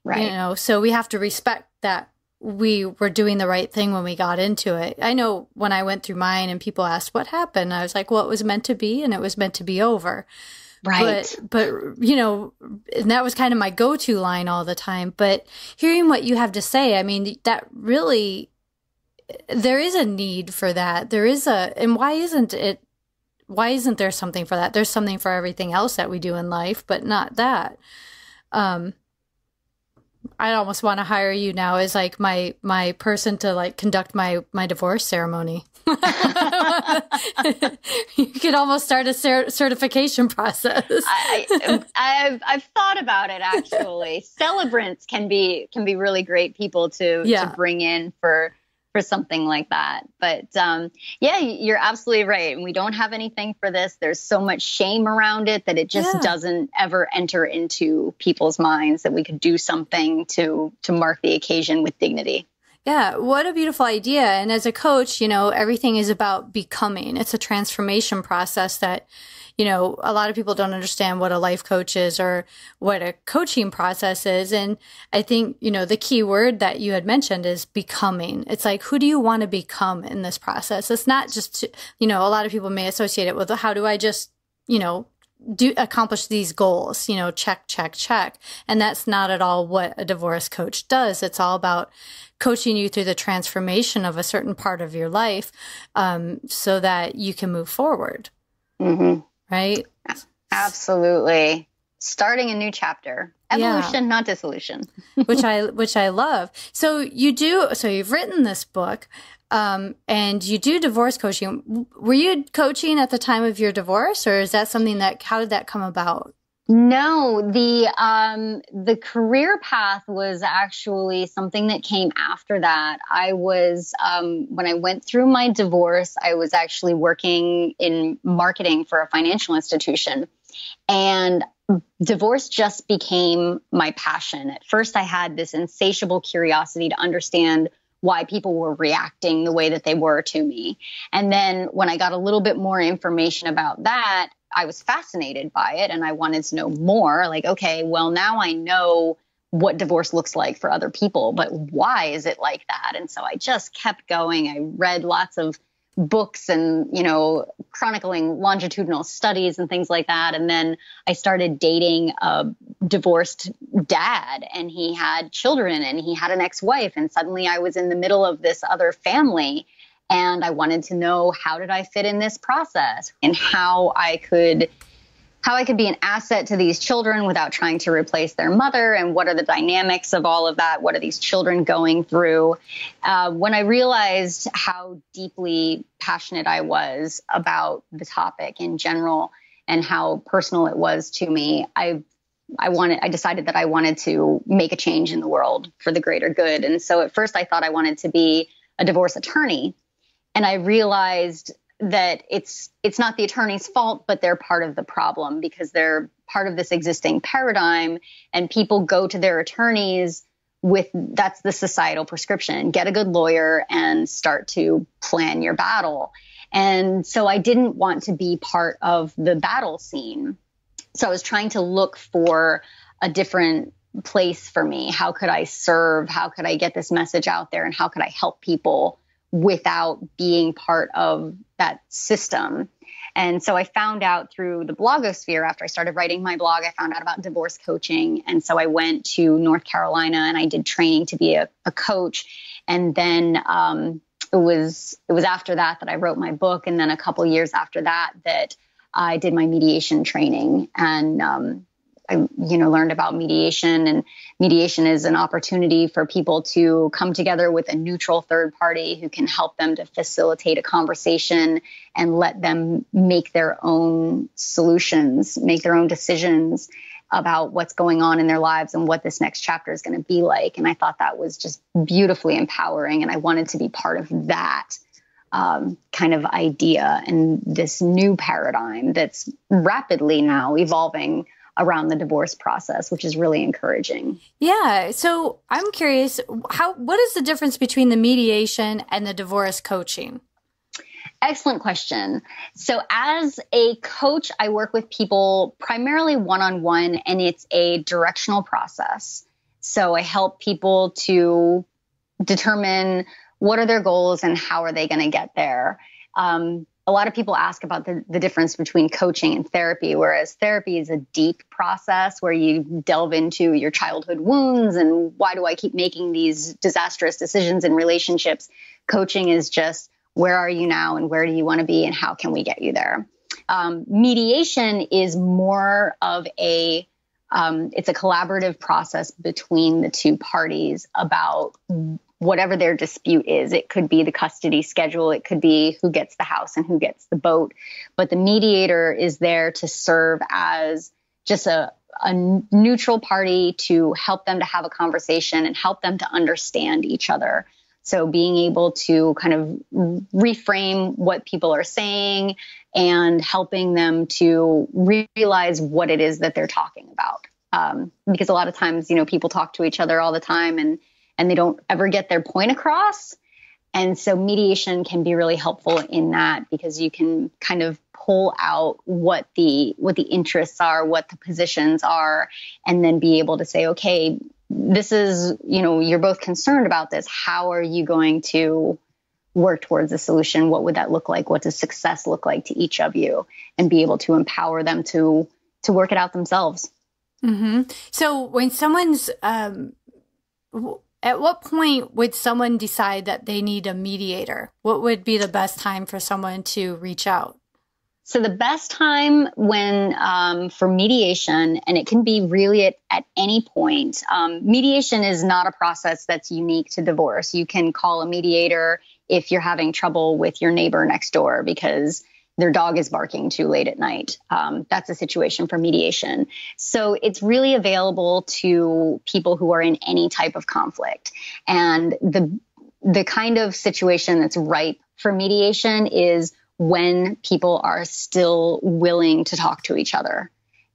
[SPEAKER 3] Right.
[SPEAKER 4] You know, so we have to respect that we were doing the right thing when we got into it. I know when I went through mine and people asked what happened, I was like, well, it was meant to be, and it was meant to be over.
[SPEAKER 3] Right.
[SPEAKER 4] But, you know, and that was kind of my go-to line all the time. But hearing what you have to say, I mean, that really, there is a need for that. And why isn't it Why isn't there something for that? There's something for everything else that we do in life, but not that. I almost want to hire you now as like my person to like conduct my divorce ceremony. You could almost start a certification process.
[SPEAKER 3] I've thought about it actually. Celebrants can be really great people to bring in for something like that. But yeah, you're absolutely right. And we don't have anything for this. There's so much shame around it that it just doesn't ever enter into people's minds that we could do something to mark the occasion with dignity.
[SPEAKER 4] Yeah, what a beautiful idea. And as a coach, you know, everything is about becoming. It's a transformation process that, you know, a lot of people don't understand what a life coach is or what a coaching process is. And I think, you know, the key word that you had mentioned is becoming. It's like, who do you want to become in this process? It's not just, you know, a lot of people may associate it with how do I just, you know, accomplish these goals, you know, check, check, check. And that's not at all what a divorce coach does. It's all about coaching you through the transformation of a certain part of your life, so that you can move forward. Mm-hmm. Right?
[SPEAKER 3] Absolutely. Starting a new chapter. Evolution, not dissolution.
[SPEAKER 4] which I love. So you've written this book, and you do divorce coaching. Were you coaching at the time of your divorce, or is that something how did that come about?
[SPEAKER 3] No, the career path was actually something that came after that. I was, when I went through my divorce, I was actually working in marketing for a financial institution, and divorce just became my passion. At first, I had this insatiable curiosity to understand why people were reacting the way that they were to me. And then when I got a little bit more information about that, I was fascinated by it and I wanted to know more. Like, okay, well, now I know what divorce looks like for other people, but why is it like that? And so I just kept going. I read lots of books and, you know, chronicling longitudinal studies and things like that. And then I started dating a divorced dad, and he had children and he had an ex-wife. And suddenly I was in the middle of this other family. And I wanted to know, how did I fit in this process, and how I could be an asset to these children without trying to replace their mother, and what are the dynamics of all of that? What are these children going through? When I realized how deeply passionate I was about the topic in general and how personal it was to me, I decided that I wanted to make a change in the world for the greater good. And so at first I thought I wanted to be a divorce attorney. And I realized that it's not the attorney's fault, but they're part of the problem, because they're part of this existing paradigm, and people go to their attorneys that's the societal prescription. Get a good lawyer and start to plan your battle. And so I didn't want to be part of the battle scene. So I was trying to look for a different place for me. How could I serve? How could I get this message out there? And how could I help people without being part of that system? And so I found out through the blogosphere, after I started writing my blog, I found out about divorce coaching. And so I went to North Carolina and I did training to be a coach. And then it was after that I wrote my book. And then a couple years after that I did my mediation training. And I learned about mediation, and mediation is an opportunity for people to come together with a neutral third party who can help them to facilitate a conversation and let them make their own solutions, make their own decisions about what's going on in their lives and what this next chapter is going to be like. And I thought that was just beautifully empowering. And I wanted to be part of that kind of idea and this new paradigm that's rapidly now evolving around the divorce process, which is really encouraging.
[SPEAKER 4] Yeah. So I'm curious, what is the difference between the mediation and the divorce coaching?
[SPEAKER 3] Excellent question. So as a coach, I work with people primarily one-on-one, and it's a directional process. So I help people to determine what are their goals and how are they going to get there. A lot of people ask about the difference between coaching and therapy, whereas therapy is a deep process where you delve into your childhood wounds and why do I keep making these disastrous decisions in relationships. Coaching is just, where are you now and where do you want to be and how can we get you there? Mediation is more of it's a collaborative process between the two parties about whatever their dispute is. It could be the custody schedule. It could be who gets the house and who gets the boat. But the mediator is there to serve as just a neutral party to help them to have a conversation and help them to understand each other. So being able to kind of reframe what people are saying and helping them to realize what it is that they're talking about. Because a lot of times, people talk to each other all the time and they don't ever get their point across. And so mediation can be really helpful in that, because you can kind of pull out what the interests are, what the positions are, and then be able to say, okay, this is, you're both concerned about this. How are you going to work towards a solution? What would that look like? What does success look like to each of you? And be able to empower them to work it out themselves.
[SPEAKER 4] Mm-hmm. So when someone's, at what point would someone decide that they need a mediator? What would be the best time for someone to reach out?
[SPEAKER 3] So the best time when for mediation, and it can be really at any point, mediation is not a process that's unique to divorce. You can call a mediator if you're having trouble with your neighbor next door because their dog is barking too late at night. That's a situation for mediation. So it's really available to people who are in any type of conflict. And the kind of situation that's ripe for mediation is when people are still willing to talk to each other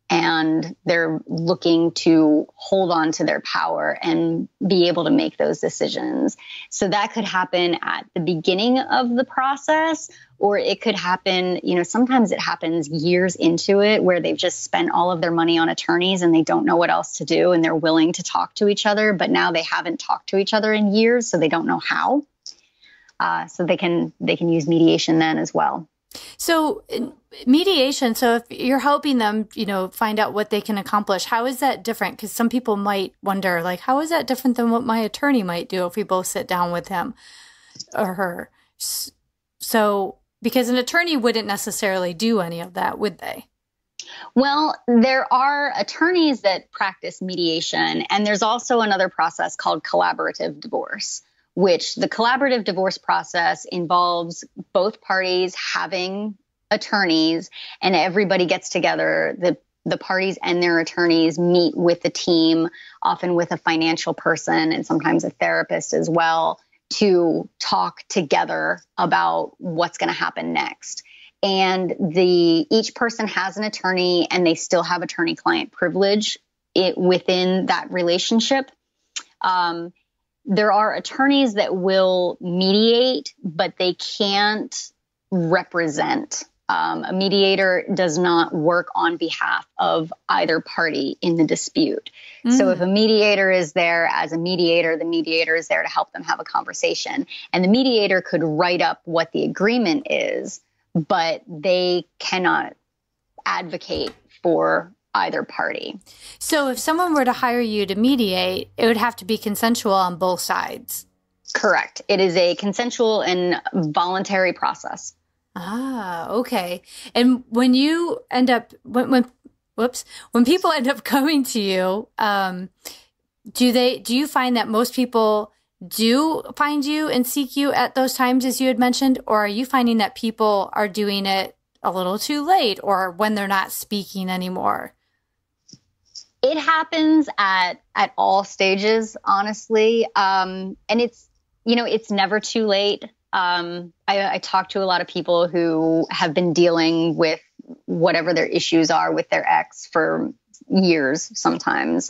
[SPEAKER 3] and they're looking to hold on to their power and be able to make those decisions. So that could happen at the beginning of the process, or it could happen, sometimes it happens years into it where they've just spent all of their money on attorneys and they don't know what else to do and they're willing to talk to each other, but now they haven't talked to each other in years, so they don't know how. So they can use mediation then as well.
[SPEAKER 4] So mediation, so if you're helping them, find out what they can accomplish, how is that different? Because some people might wonder, how is that different than what my attorney might do if we both sit down with him or her? So, because an attorney wouldn't necessarily do any of that, would they?
[SPEAKER 3] Well, there are attorneys that practice mediation, and there's also another process called collaborative divorce, which the collaborative divorce process involves both parties having attorneys, and everybody gets together. The parties and their attorneys meet with the team, often with a financial person and sometimes a therapist as well, to talk together about what's going to happen next. And each person has an attorney, and they still have attorney-client privilege within that relationship. There are attorneys that will mediate, but they can't represent. A mediator does not work on behalf of either party in the dispute. So if a mediator is there as a mediator, the mediator is there to help them have a conversation. And the mediator could write up what the agreement is, but they cannot advocate for either party.
[SPEAKER 4] So if someone were to hire you to mediate, it would have to be consensual on both sides.
[SPEAKER 3] Correct. It is a consensual and voluntary process.
[SPEAKER 4] Ah, okay. And when you end up, when people end up coming to you, do you find that most people do find you and seek you at those times, as you had mentioned, or are you finding that people are doing it a little too late or when they're not speaking anymore?
[SPEAKER 3] It happens at all stages, honestly. And it's never too late. I talk to a lot of people who have been dealing with whatever their issues are with their ex for years sometimes.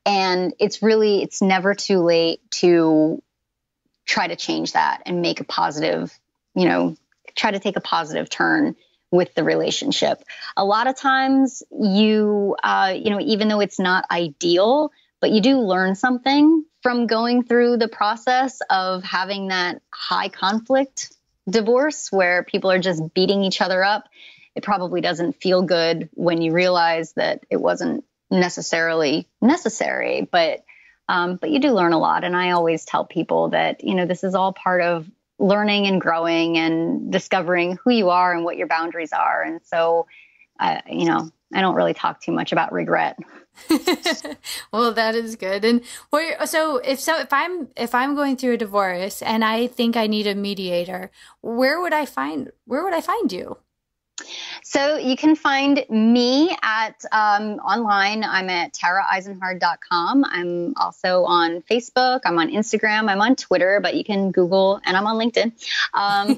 [SPEAKER 3] And it's never too late to try to change that and make a positive, try to take a positive turn with the relationship. A lot of times even though it's not ideal, but you do learn something from going through the process of having that high conflict divorce where people are just beating each other up. It probably doesn't feel good when you realize that it wasn't necessarily necessary, but you do learn a lot. And I always tell people that, this is all part of learning and growing and discovering who you are and what your boundaries are. And so, you know, I don't really talk too much about regret.
[SPEAKER 4] Well, that is good. And if I'm going through a divorce and I think I need a mediator, where would I find you?
[SPEAKER 3] So you can find me at online. I'm at taraeisenhard.com. I'm also on Facebook. I'm on Instagram. I'm on Twitter, but you can Google, and I'm on LinkedIn.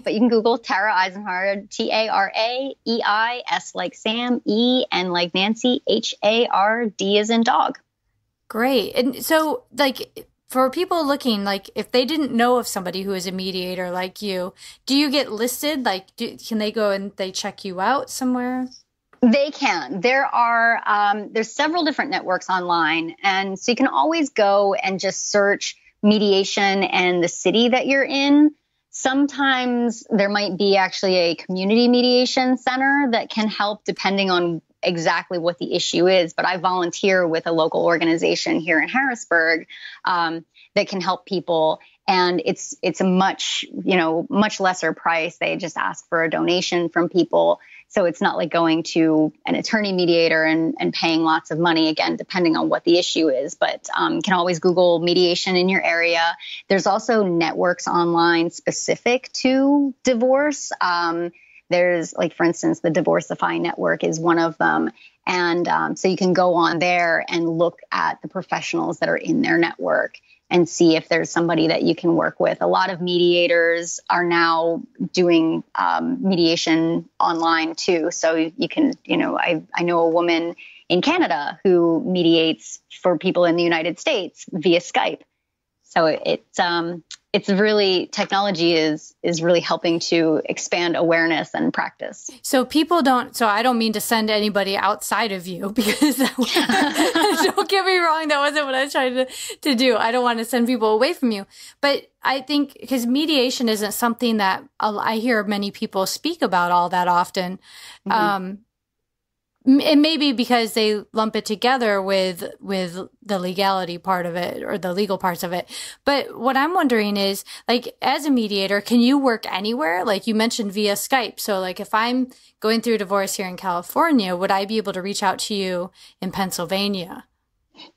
[SPEAKER 3] But you can Google Tara Eisenhard, TARAEIS like Sam, E and like Nancy, HARD as in dog.
[SPEAKER 4] Great. And so, like, for people looking, like, if they didn't know of somebody who is a mediator like you, do you get listed? Like, can they go and they check you out somewhere?
[SPEAKER 3] They can. There's several different networks online. And so you can always go and just search mediation and the city that you're in. Sometimes there might be actually a community mediation center that can help depending on exactly what the issue is. But I volunteer with a local organization here in Harrisburg that can help people. And it's a much lesser price. They just ask for a donation from people. So it's not like going to an attorney mediator and paying lots of money, again, depending on what the issue is. But you can always Google mediation in your area. There's also networks online specific to divorce. There's, like, for instance, the Divorcify network is one of them. And so you can go on there and look at the professionals that are in their network and see if there's somebody that you can work with. A lot of mediators are now doing mediation online too. So you can, I know a woman in Canada who mediates for people in the United States via Skype. So it's really, technology is really helping to expand awareness and practice.
[SPEAKER 4] So I don't mean to send anybody outside of you, because don't get me wrong, that wasn't what I was trying to do. I don't want to send people away from you. But I think because mediation isn't something that I hear many people speak about all that often. Mm-hmm. It may be because they lump it together with the legality part of it, or the legal parts of it. But what I'm wondering is, like, as a mediator, can you work anywhere? Like you mentioned via Skype. So, like, if I'm going through a divorce here in California, would I be able to reach out to you in Pennsylvania?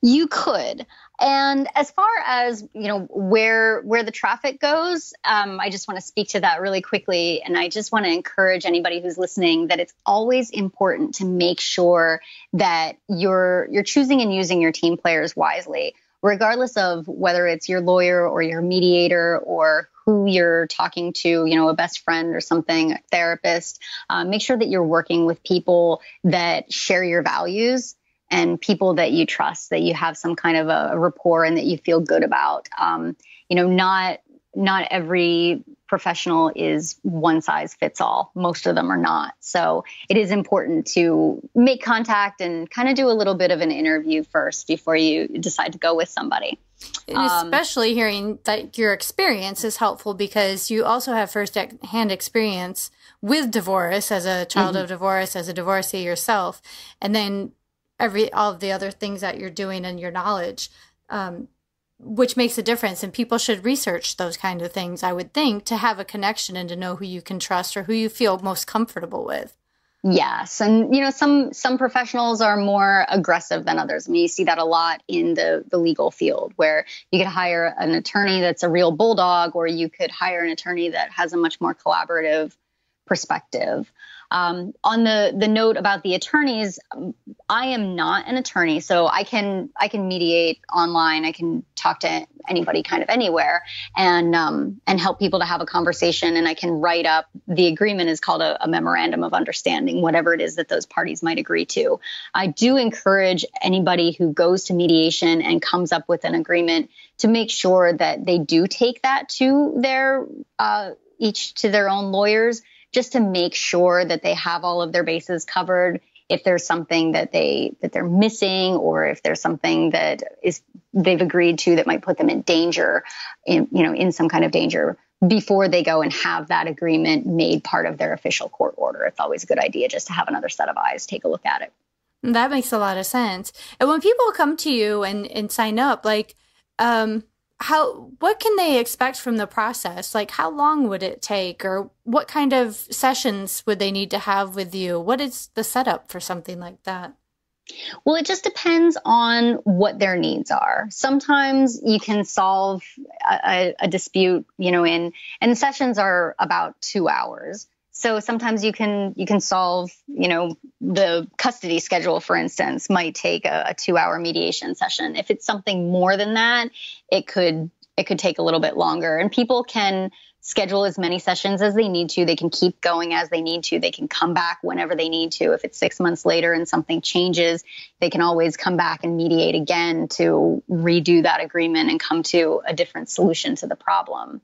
[SPEAKER 3] You could. And as far as, where the traffic goes, I just want to speak to that really quickly. And I just want to encourage anybody who's listening that it's always important to make sure that you're choosing and using your team players wisely, regardless of whether it's your lawyer or your mediator or who you're talking to, a best friend or something, a therapist. Make sure that you're working with people that share your values and people that you trust, that you have some kind of a rapport and that you feel good about. Not every professional is one size fits all. Most of them are not. So it is important to make contact and kind of do a little bit of an interview first before you decide to go with somebody.
[SPEAKER 4] And especially hearing that your experience is helpful, because you also have first-hand experience with divorce as a child of divorce, as a divorcee yourself, and then all of the other things that you're doing and your knowledge, which makes a difference. And people should research those kind of things, I would think, to have a connection and to know who you can trust or who you feel most comfortable with.
[SPEAKER 3] Yes. And, some professionals are more aggressive than others. I mean, you see that a lot in the legal field, where you could hire an attorney that's a real bulldog, or you could hire an attorney that has a much more collaborative perspective. On the note about the attorneys, I am not an attorney, so I can mediate online. I can talk to anybody kind of anywhere and help people to have a conversation. And I can write up, the agreement is called a memorandum of understanding, whatever it is that those parties might agree to. I do encourage anybody who goes to mediation and comes up with an agreement to make sure that they do take that to their own lawyers, just to make sure that they have all of their bases covered. If there's something that they're missing, or if there's something that they've agreed to that might put them in danger, in some kind of danger, before they go and have that agreement made part of their official court order. It's always a good idea just to have another set of eyes take a look at it.
[SPEAKER 4] That makes a lot of sense. And when people come to you and sign up, like, what can they expect from the process? Like, how long would it take, or what kind of sessions would they need to have with you? What is the setup for something like that?
[SPEAKER 3] Well, it just depends on what their needs are. Sometimes you can solve a dispute, and sessions are about 2 hours. So sometimes you can solve, the custody schedule, for instance, might take a 2-hour mediation session. If it's something more than that, it could take a little bit longer. And people can schedule as many sessions as they need to. They can keep going as they need to. They can come back whenever they need to. If it's 6 months later and something changes, they can always come back and mediate again to redo that agreement and come to a different solution to the problem.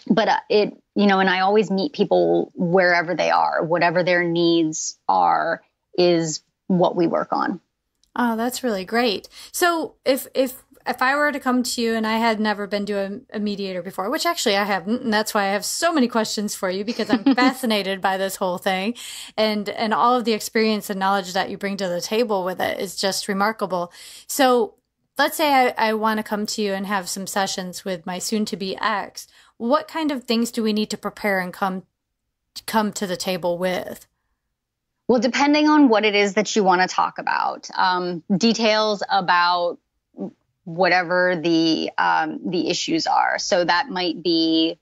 [SPEAKER 3] But and I always meet people wherever they are. Whatever their needs are is what we work on.
[SPEAKER 4] Oh, that's really great. So if I were to come to you and I had never been to a mediator before, which actually I haven't, and that's why I have so many questions for you, because I'm fascinated by this whole thing, and all of the experience and knowledge that you bring to the table with it is just remarkable. So let's say I want to come to you and have some sessions with my soon-to-be ex. What kind of things do we need to prepare and come to the table with?
[SPEAKER 3] Well, depending on what it is that you want to talk about, details about whatever the issues are. So that might be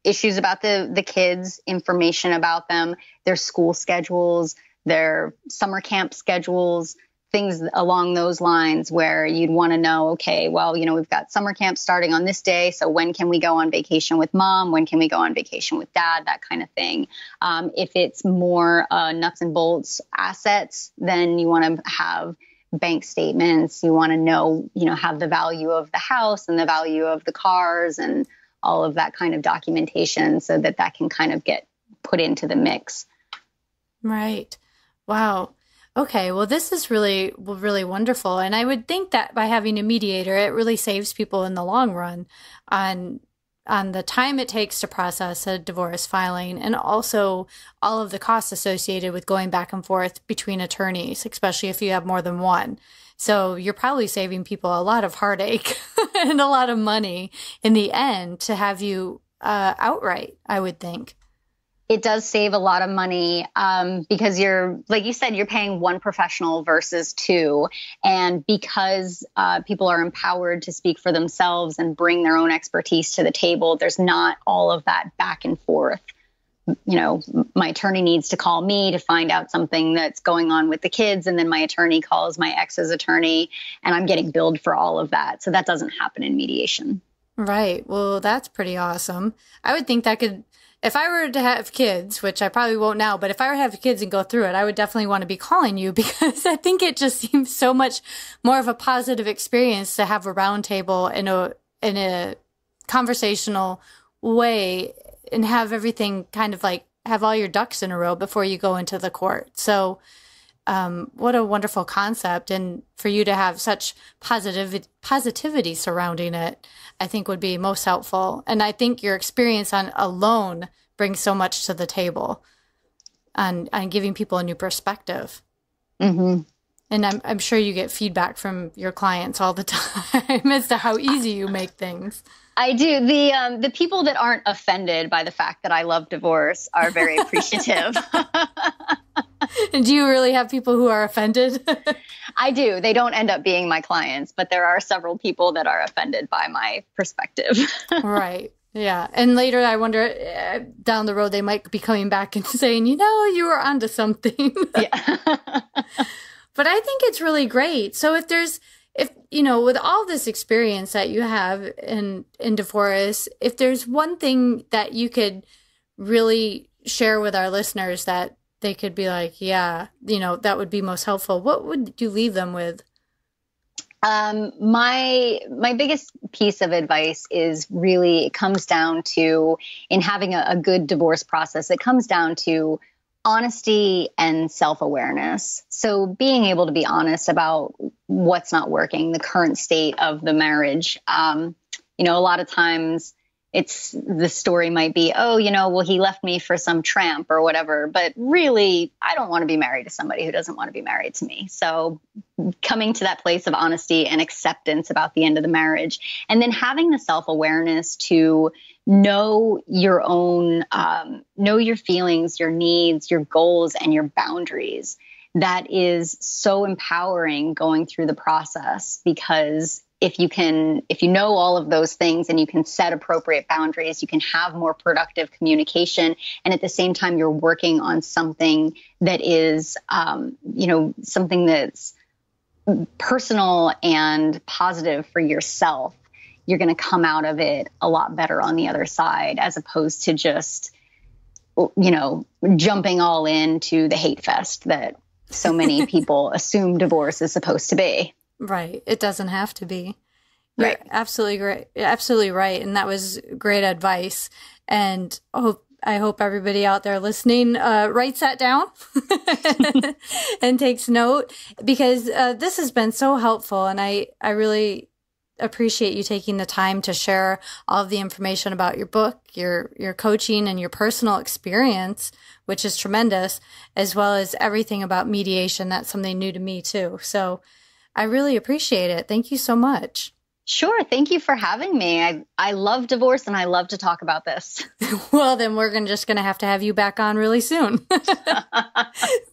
[SPEAKER 3] issues about the kids, information about them, their school schedules, their summer camp schedules, things along those lines where you'd want to know, okay, well, we've got summer camp starting on this day. So when can we go on vacation with mom? When can we go on vacation with dad? That kind of thing. If it's more nuts and bolts assets, then you want to have bank statements. You want to know, have the value of the house and the value of the cars and all of that kind of documentation so that can kind of get put into the mix.
[SPEAKER 4] Right. Wow. Okay, well, this is really, really wonderful. And I would think that by having a mediator, it really saves people in the long run on the time it takes to process a divorce filing, and also all of the costs associated with going back and forth between attorneys, especially if you have more than one. So you're probably saving people a lot of heartache and a lot of money in the end to have you outright, I would think.
[SPEAKER 3] It does save a lot of money because like you said, you're paying one professional versus two. And because people are empowered to speak for themselves and bring their own expertise to the table, there's not all of that back and forth. My attorney needs to call me to find out something that's going on with the kids. And then my attorney calls my ex's attorney, and I'm getting billed for all of that. So that doesn't happen in mediation. Right.
[SPEAKER 4] Well, that's pretty awesome. I would think that could... If I were to have kids, which I probably won't now, but if I were to have kids and go through it, I would definitely want to be calling you, because I think it just seems so much more of a positive experience to have a round table in a conversational way and have everything kind of like have all your ducks in a row before you go into the court. So what a wonderful concept. And for you to have such positivity surrounding it, I think would be most helpful. And I think your experience alone brings so much to the table on giving people a new perspective. Mm-hmm. And I'm sure you get feedback from your clients all the time as to how easy you make things.
[SPEAKER 3] I do. The people that aren't offended by the fact that I love divorce are very appreciative.
[SPEAKER 4] And do you really have people who are offended?
[SPEAKER 3] I do. They don't end up being my clients, but there are several people that are offended by my perspective.
[SPEAKER 4] Right. Yeah. And later, I wonder, down the road, they might be coming back and saying, you were onto something. Yeah. But I think it's really great. So if with all this experience that you have in divorce, if there's one thing that you could really share with our listeners that they could be like, yeah, that would be most helpful, what would you leave them with?
[SPEAKER 3] My biggest piece of advice is really, it comes down to, in having a good divorce process, it comes down to honesty and self-awareness. So being able to be honest about what's not working, the current state of the marriage. A lot of times the story might be, oh, well, he left me for some tramp or whatever. But really, I don't want to be married to somebody who doesn't want to be married to me. So coming to that place of honesty and acceptance about the end of the marriage, and then having the self-awareness to know your own, know your feelings, your needs, your goals, and your boundaries. That is so empowering going through the process, because if you know all of those things and you can set appropriate boundaries, you can have more productive communication. And at the same time, you're working on something that is, something that's personal and positive for yourself. You're going to come out of it a lot better on the other side, as opposed to just, jumping all into the hate fest that so many people assume divorce is supposed to be.
[SPEAKER 4] Right. It doesn't have to be.
[SPEAKER 3] Right.
[SPEAKER 4] You're absolutely great. Absolutely right. And that was great advice. And I hope everybody out there listening writes that down and takes note, because this has been so helpful. And I really appreciate you taking the time to share all of the information about your book, your coaching, and your personal experience, which is tremendous, as well as everything about mediation. That's something new to me too. So I really appreciate it. Thank you so much.
[SPEAKER 3] Sure. Thank you for having me. I love divorce and I love to talk about this.
[SPEAKER 4] Well, then we're just going to have you back on really soon.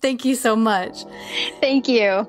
[SPEAKER 4] Thank you so much.
[SPEAKER 3] Thank you.